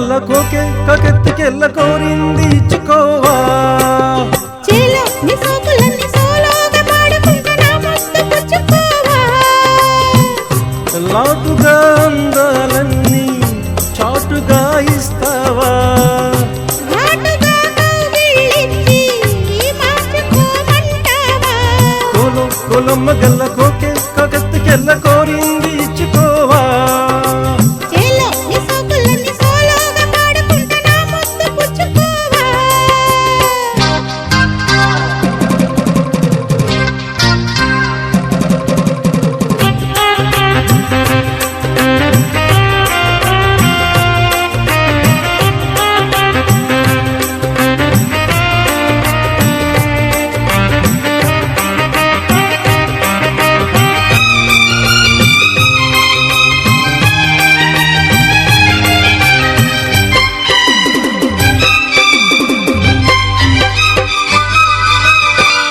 గల్ల కోకే కకెత్తికెళ్ళ కోరింది ఇచ్చుకోవా చేలో నీ సోకులన్నీ సోలోగా పాడుకుంటా నా ముద్దు పుచ్చుకోవా లాటుగా అందాలన్నీ చాటుగా ఇస్తావా ఘాటుగా కౌగిలించి మార్చుకోమంటావా కొలమ్మ గల్ల కోకే కకెత్తికెళ్ళ కోరింది ఇచ్చుకోవా చేలో నీ సోకులన్నీ సోలోగా పాడుకుంటా నా ముద్దు పుచ్చుకోవా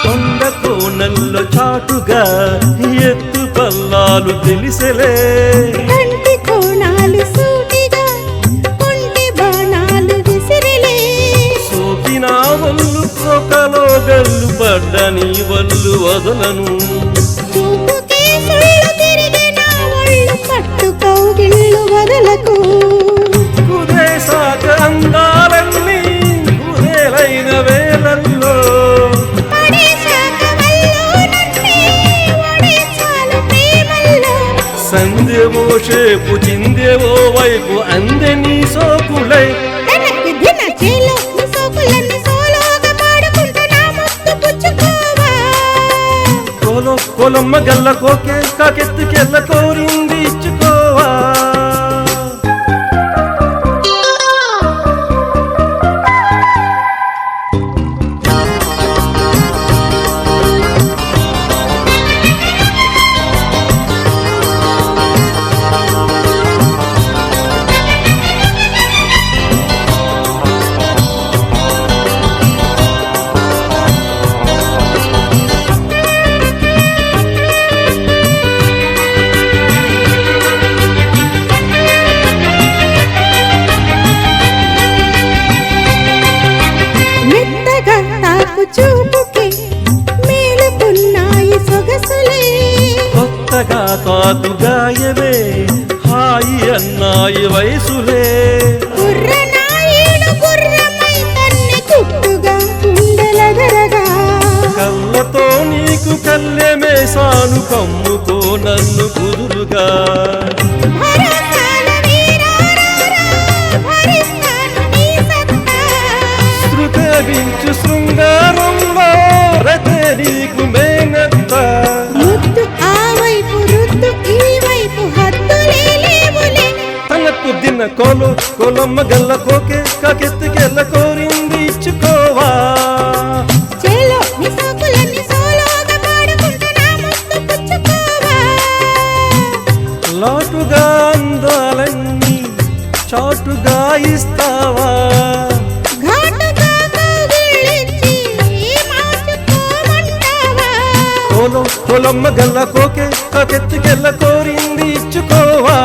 కొండ కోనల్లో చాటుగా ఎత్తు పల్లాలు తెలిసెలే కంటి కోణాలు సూటిగా కొంటి బాణాలు విసిరిలే సోకిన వల్లు పొకలో గల్లు పడ్డ నీ వల్లు వదలను చూపుకే సుళ్ళు తిరిగి నా ఒళ్ళు పట్టు కౌగిళ్ళు వదలకు కుదేశాక అందాలన్నీ కుదేలైన వేళల్లో పడేశాక వల్లోనన్నీ ఒడేశాలు ప్రేమల్లో సందేవో షేపు చిందేవో వైపు అందే నీ సోకులై వెనక్కి దిన చేలో నీ సోకులన్నీ సోలోగా పాడుకుంటా నా ముద్దు పుచ్చుకోవా కొలమ్మ గల్ల కోకే కాకెత్తికెళ్ళ కోరింది ఇచ్చుకోవా మెత్తగా తాకు చూపుకి మేలుకున్నాయి సొగసులే కొత్తగా కాదు గాయవే హాయి అన్నాయి వయసులే కుర్రనాయుడు గుర్రమై తన్ని కుట్టుగా కుండెలగరగా కళ్ళతో నీకు కల్లెమేసాను కమ్ముకో నన్ను కుదురుగా భరతాల వీరారారా, భరిస్తాను నీ సత్తా. శృతగించు శృంగారంలో రతే నీకు మేనత్త ముద్దు ఆ వైపు రుద్దు ఈ వైపు హద్దులే లేవులే తనకు దిన కొలమ్మ గల్ల కోకే కాకెత్తికెళ్ళ కోరింది ఇచ్చుకోవా చేలో నీ సోకులన్నీ సోలోగా పాడుకుంటా నా ముద్దు పుచ్చుకోవా లాటుగా అందాలన్నీ చాటుగా ఇస్తావా ఘాటుగా కౌగిలించి మార్చుకోమంటావా కొలమ్మ గల్ల కోకే కాకెత్తికెళ్ళ కోరింది ఇచ్చుకోవా